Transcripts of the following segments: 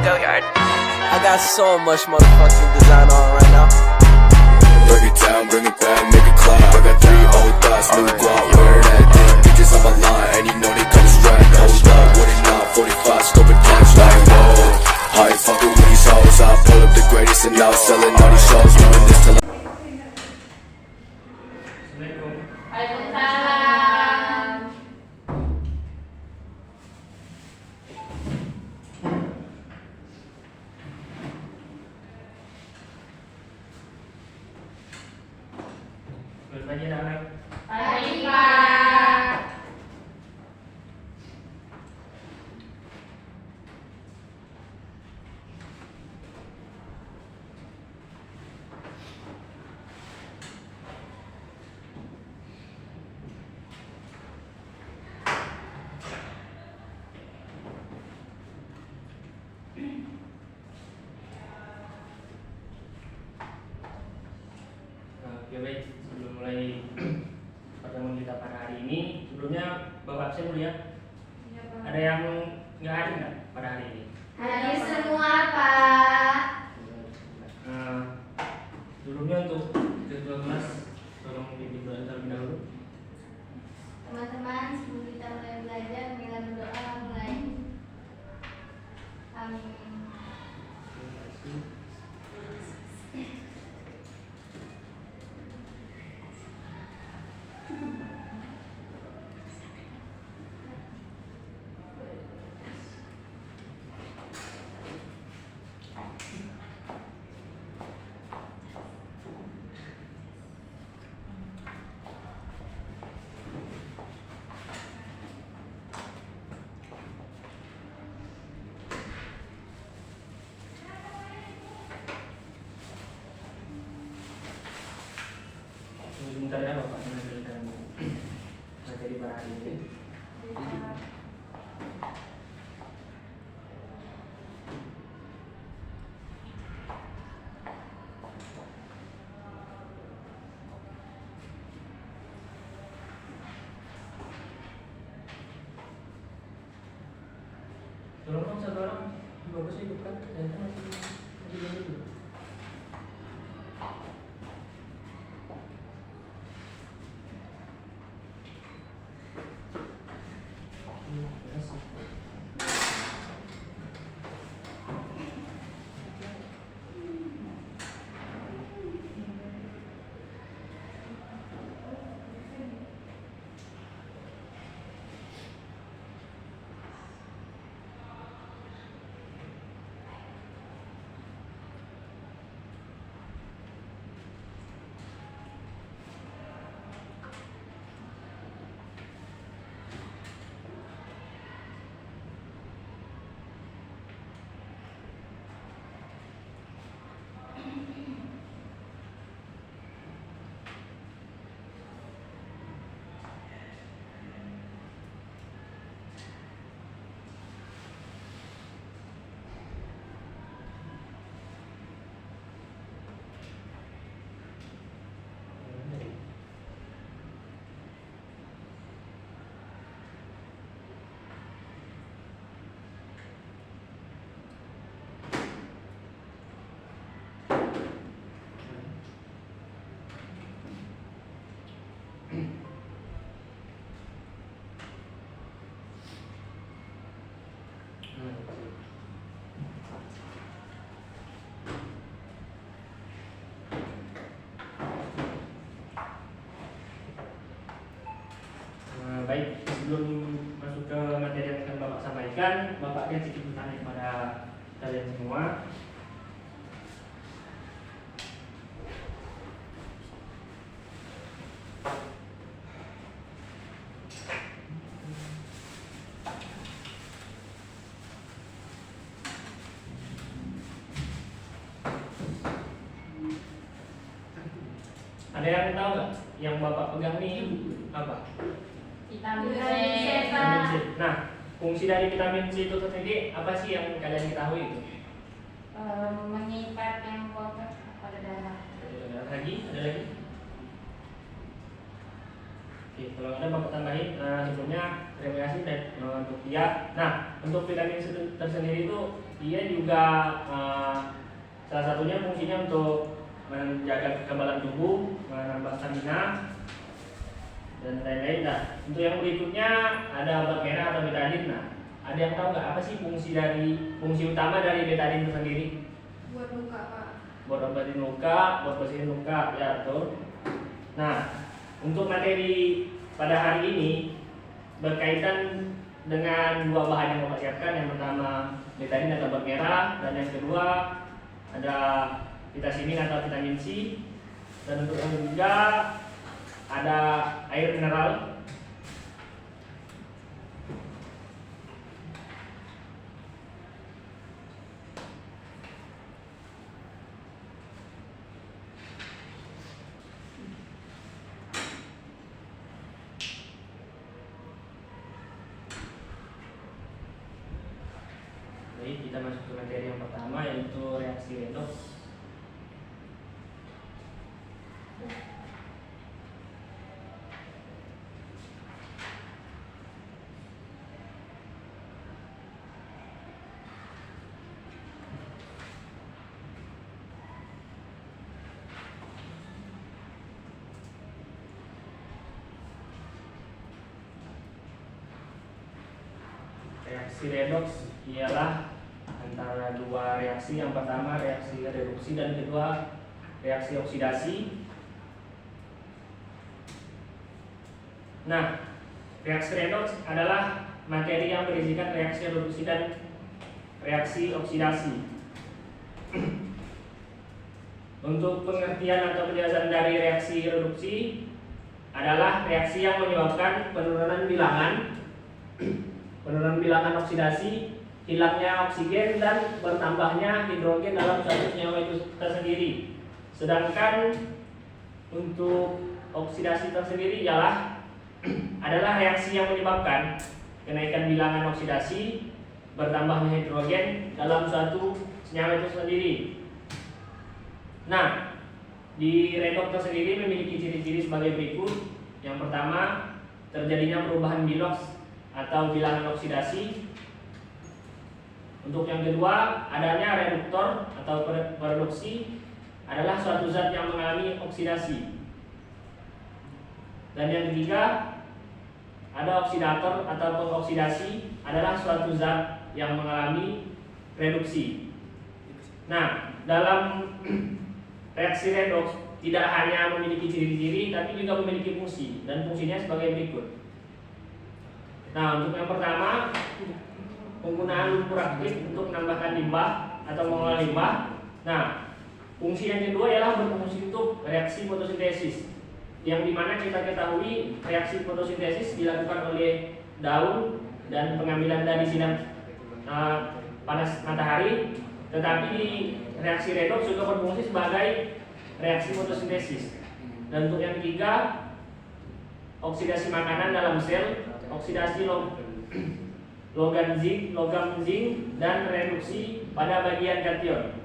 Go Yard. I got so much motherfucking design on right now. Break it down, bring it back, make it clap. I got 3 old thoughts, new guap, where that thing. Bitches on my line, and you know they come strapped. Hold up, what it not, 45, scope and cash like whoa. I ain't fucking with these hoes, I pull up the greatest and now selling all these shows. Doing this till Waalaikumsalam. Selamat pagi anak-anak. Pagi, Pak. Oke baik, sebelum mulai pertemuan kita pada hari ini, sebelumnya Bapak absen dulu ya. Ada yang nggak hadir nggak pada hari ini? Hadir semua, Pak. Sebelumnya untuk ketua kelas, tolong pimpin doa terlebih dahulu. Teman-teman, sebelum kita mulai belajar, marilah berdoa mulai. Amin. Terima kasih. Sebentar ya Bapak, menjelaskan materi pada hari ini. Tolong dong satu orang, bagus hidupkan, dan masih dulu. Baik, sebelum masuk ke materi yang akan Bapak sampaikan, Bapak akan sedikit bertanya kepada kalian semua. Ada yang tahu nggak yang Bapak pegang ini apa? Vitamin C. Vitamin C. Nah, fungsi dari vitamin C itu sendiri apa sih yang kalian ketahui itu? Mengikat yang kotor pada darah. Ada lagi? Ada lagi? Oke, kalau ada Bapak tambahin, sebelumnya terima kasih untuk dia. Nah, untuk vitamin tersendiri itu dia juga salah satunya fungsinya untuk menjaga kekebalan tubuh, menambah stamina dan lain-lain. Nah, untuk yang berikutnya ada obat merah atau betadine. Nah, ada yang tahu nggak apa sih fungsi utama dari betadine itu sendiri? Buat luka, Pak. Buat obatin luka, buat bersihin luka, ya betul. Nah, untuk materi pada hari ini berkaitan dengan dua bahan yang Bapak siapkan. Yang pertama betadine atau obat merah, dan yang kedua ada vitamin atau vitamin C, dan untuk yang ketiga ada air mineral. Baik, kita masuk ke materi yang pertama, yaitu reaksi redoks. Reaksi redoks ialah antara dua reaksi. Yang pertama reaksi reduksi dan kedua reaksi oksidasi. Nah, reaksi redoks adalah materi yang berisikan reaksi reduksi dan reaksi oksidasi. Untuk pengertian atau penjelasan dari reaksi reduksi adalah reaksi yang menyebabkan penurunan bilangan oksidasi, hilangnya oksigen dan bertambahnya hidrogen dalam suatu senyawa itu tersendiri. Sedangkan untuk oksidasi tersendiri adalah reaksi yang menyebabkan kenaikan bilangan oksidasi, bertambahnya hidrogen dalam suatu senyawa itu sendiri. Nah, di redoks tersendiri memiliki ciri-ciri sebagai berikut. Yang pertama, terjadinya perubahan biloks atau bilangan oksidasi. Untuk yang kedua, adanya reduktor atau reduksi adalah suatu zat yang mengalami oksidasi. Dan yang ketiga, ada oksidator atau pengoksidasi adalah suatu zat yang mengalami reduksi. Nah, dalam reaksi redoks tidak hanya memiliki ciri-ciri, tapi juga memiliki fungsi, dan fungsinya sebagai berikut. Nah, untuk yang pertama, penggunaan lumpur aktif untuk menambahkan limbah atau mengolah limbah. Nah, fungsi yang kedua ialah berfungsi untuk reaksi fotosintesis, yang dimana kita ketahui reaksi fotosintesis dilakukan oleh daun dan pengambilan dari sinar panas matahari. Tetapi reaksi redoks juga berfungsi sebagai reaksi fotosintesis. Dan untuk yang ketiga, oksidasi makanan dalam sel, oksidasi logam zinc dan reduksi pada bagian kation.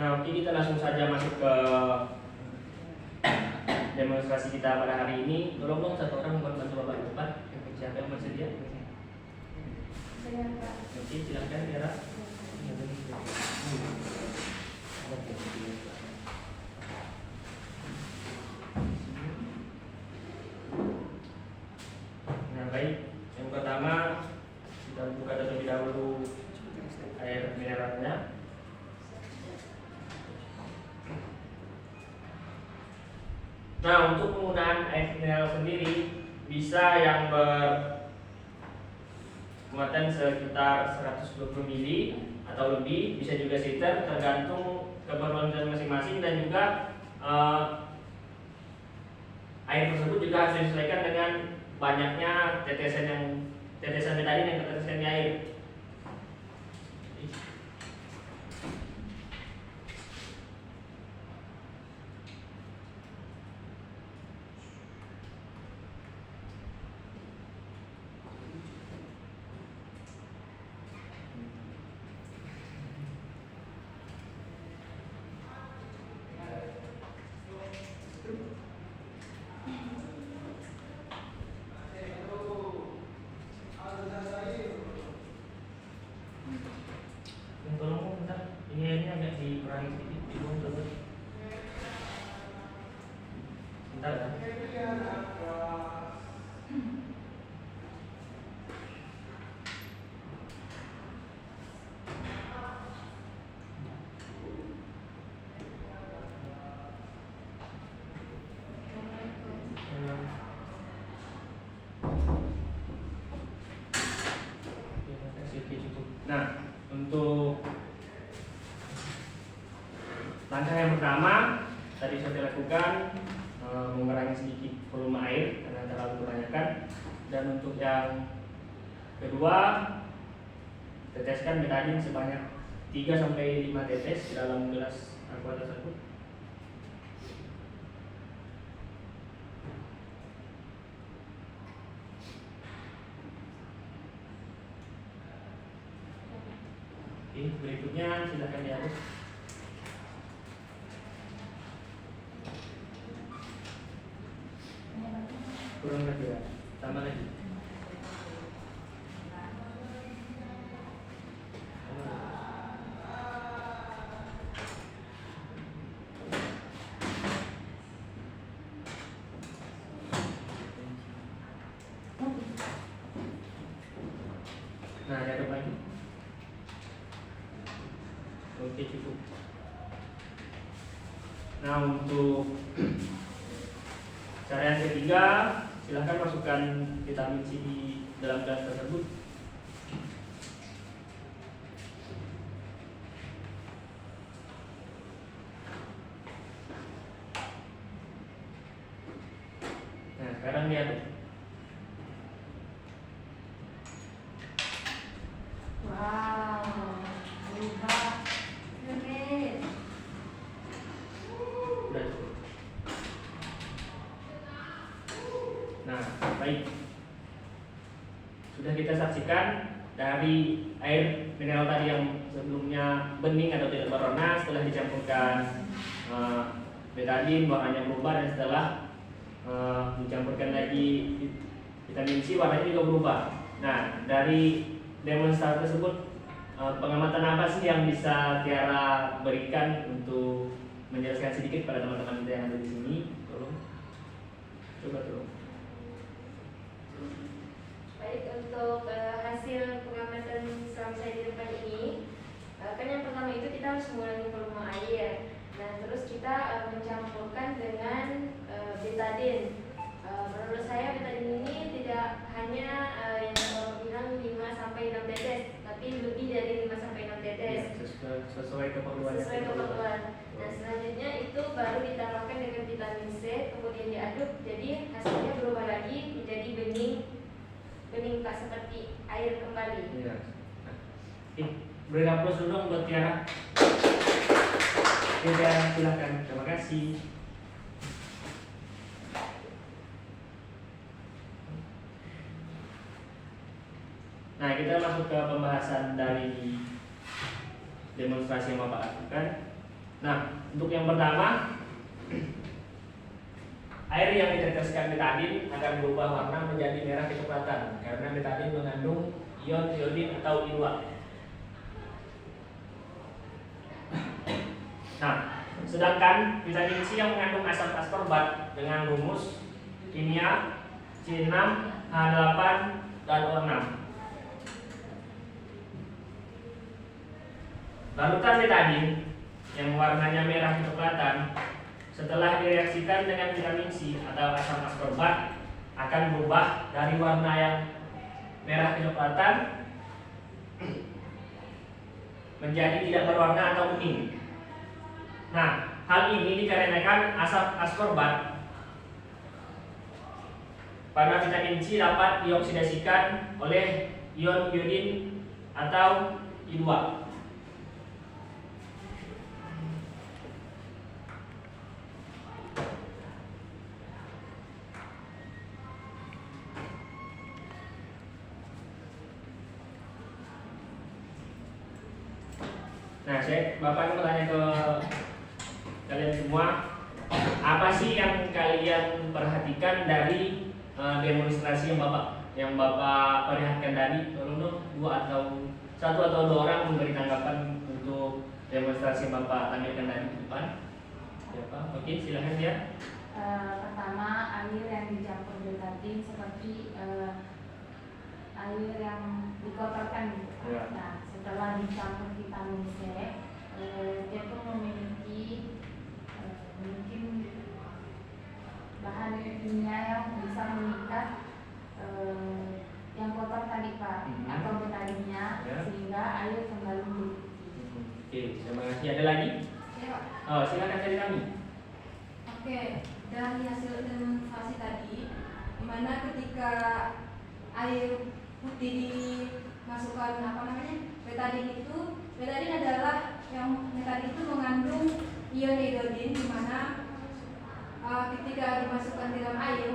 Nah, oke, kita langsung saja masuk ke demonstrasi kita pada hari ini. Tolong dong satu orang membantu Bapak di depan. Siapa yang bersedia? Saya, Pak. Oke, silakan Tiara. Nah, baik. Yang pertama, kita buka terlebih dahulu air mineralnya. Nah, untuk penggunaan air mineral sendiri bisa yang bermuatan sekitar 120 ml atau lebih, bisa juga liter, tergantung keperluan masing-masing, dan juga air tersebut juga harus disesuaikan dengan banyaknya tetesan betadin yang terteteskan di air. Tolong bentar, ini agak dikurangi sedikit, bingung terus. Bentar ya. Nah, untuk langkah yang pertama tadi sudah dilakukan, mengurangi sedikit volume air karena terlalu kebanyakan. Dan untuk yang kedua, teteskan betadin sebanyak 3-5 tetes dalam gelas aqua tersebut. Oke, berikutnya silakan diaduk. Kurang lagi ya, tambah lagi. Nah, diaduk lagi. Oke, cukup. Nah, untuk cara yang ketiga, silahkan masukkan vitamin C di dalam gelas tersebut. Nah, sekarang diaduk. Wow, berubah. Keren. Sudah cukup. Nah, baik. Sudah kita saksikan dari air mineral tadi yang sebelumnya bening atau tidak berwarna, setelah dicampurkan betadin warnanya berubah, dan setelah dicampurkan lagi vitamin C warnanya juga berubah. Nah, dari demonstrasi tersebut pengamatan apa sih yang bisa Tiara berikan untuk menjelaskan sedikit pada teman-teman kita yang ada di sini? Tolong. Coba tolong. Baik, untuk hasil pengamatan selama saya di depan ini, kan yang pertama itu kita harus mengurangi volume air. Nah, terus kita mencampurkan dengan betadin. Menurut saya betadin ini tidak hanya yang Bapak bilang 5-6 tetes, tapi lebih dari 5-6 tetes. Ya, sesuai keperluan. Sesuai keperluan. Nah, selanjutnya itu baru ditambahkan dengan vitamin C, kemudian diaduk, jadi hasilnya berubah lagi menjadi bening tak seperti air kembali. Iya. Oke, beri aplaus dulu dong buat Tiara. Oke, Tiara, silakan. Terima kasih. Nah, kita masuk ke pembahasan dari demonstrasi yang Bapak lakukan. Nah, untuk yang pertama, air yang diteteskan betadin akan berubah warna menjadi merah kecoklatan karena betadin mengandung ion iodin atau ILWA. Nah, sedangkan vitamin C yang mengandung asam askorbat dengan rumus kimia C6H8 dan O6. Larutan betadin yang warnanya merah kecoklatan setelah direaksikan dengan vitamin C atau asam askorbat akan berubah dari warna yang merah kecoklatan menjadi tidak berwarna atau bening. Nah, hal ini dikarenakan asam askorbat karena vitamin C dapat dioksidasikan oleh ion iodin atau I2. Nah, Bapak mau tanya ke kalian semua, apa sih yang kalian perhatikan dari demonstrasi yang Bapak perlihatkan tadi? Tolong dong, satu atau dua orang memberi tanggapan untuk demonstrasi yang Bapak tampilkan tadi di depan. Siapa? Oke, silahkan dia. Pertama, air yang dicampur betadine seperti air yang dikotorkan gitu. Ya. Nah, setelah dicampur vitamin C, dia pun memiliki mungkin bahan kimia yang bisa mengikat yang kotor tadi Pak, atau betadinnya, Ya. sehingga air kembali menjadi putih. Oke, terima kasih. Ada lagi? Ya, Pak. Oh, silakan dari kami. Oke, dari hasil demonstrasi tadi, di mana ketika air putih dimasukkan betadine itu, betadine adalah betadine itu mengandung ion iodin, di mana ketika dimasukkan ke dalam air,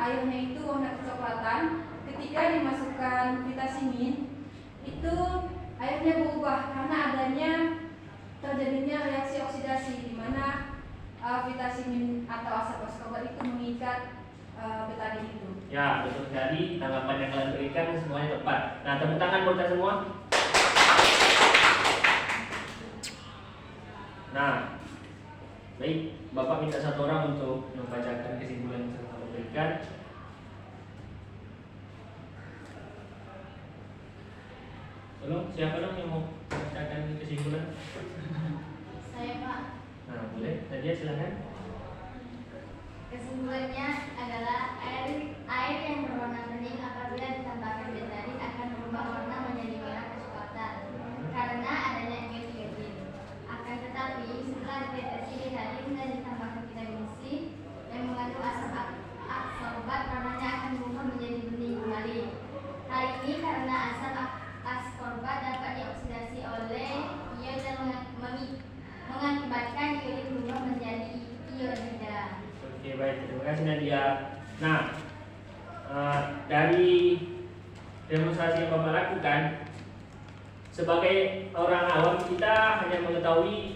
airnya itu warna kecoklatan. Ketika dimasukkan vitamin itu airnya berubah karena adanya terjadinya reaksi oksidasi, di mana vitamin atau asap ascorbat itu mengikat betadine itu. Ya, betul sekali. Tanggapan yang kalian berikan semuanya tepat. Nah, tepuk tangan buat kita semua. Nah, baik, Bapak minta satu orang untuk membacakan kesimpulan yang sudah Bapak berikan. Tolong, siapa dong yang mau membacakan kesimpulan? Saya Pak. Nah, boleh. Nadia, silakan. Kesimpulannya adalah air yang berwarna bening apabila ditambahkan betadine akan berubah warna menjadi merah kecoklatan karena adanya ion iodin. Akan tetapi setelah dideteksi betadine dan ditambahkan vitamin C yang mengandung asam ascorbat, warnanya akan berubah menjadi bening kembali. Hal ini karena asam ascorbat dapat dioksidasi oleh ion dan mengakibatkan iodin berubah menjadi iodida. Oke, baik, terima kasih Nadia. Nah, dari demonstrasi yang Bapak lakukan, sebagai orang awam kita hanya mengetahui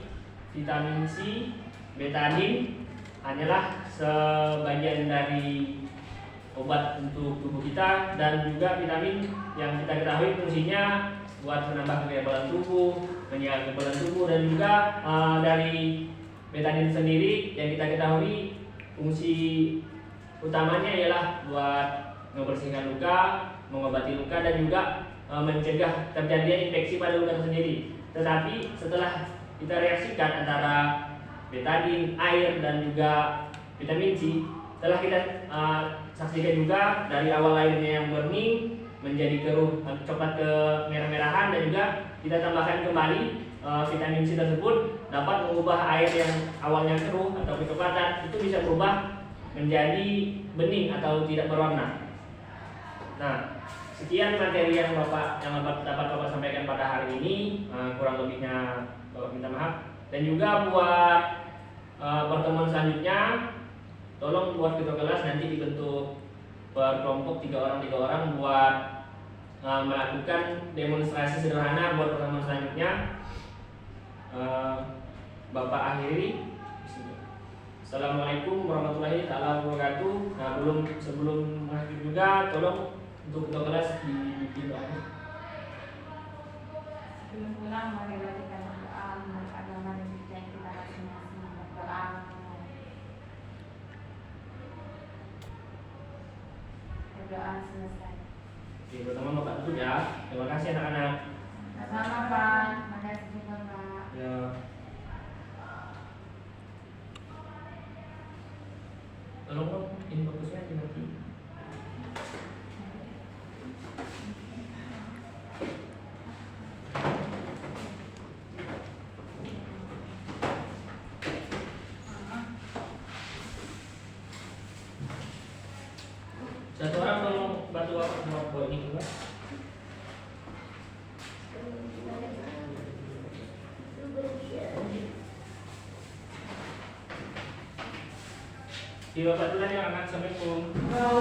vitamin C, betadine hanyalah sebagian dari obat untuk tubuh kita, dan juga vitamin yang kita ketahui fungsinya buat menambah kekebalan tubuh, menjaga kekebalan tubuh, dan juga dari betadine sendiri yang kita ketahui fungsi utamanya ialah buat membersihkan luka, mengobati luka, dan juga mencegah terjadinya infeksi pada luka itu sendiri. Tetapi setelah kita reaksikan antara betadine, air, dan juga vitamin C, setelah kita saksikan juga dari awal airnya yang bening menjadi keruh, coklat ke merah-merahan, dan juga kita tambahkan kembali vitamin C tersebut dapat mengubah air yang awalnya keruh atau kecoklatan itu bisa berubah menjadi bening atau tidak berwarna. Nah, sekian materi yang dapat Bapak sampaikan pada hari ini. Kurang lebihnya Bapak minta maaf. Dan juga buat pertemuan selanjutnya, tolong buat ketua kelas nanti dibentuk per kelompok 3 orang buat melakukan demonstrasi sederhana buat pertemuan selanjutnya. Bapak akhiri. Assalamualaikum warahmatullahi wabarakatuh. Nah, sebelum mengakhiri juga, tolong untuk ketua kelas dibikin doa. Sebelum pulang, marilah kita berdoa menurut agama dan percaya kita masing-masing. Berdoa. Berdoa selesai. Oke, pertama Bapak tutup ya. Terima kasih anak-anak. Sama Pak. Terima kasih juga Pak. Ya. Tolong dong, ini fokusnya dimati. Di Bapak dulu ya anak. Assalamualaikum. Waalaikumsalam.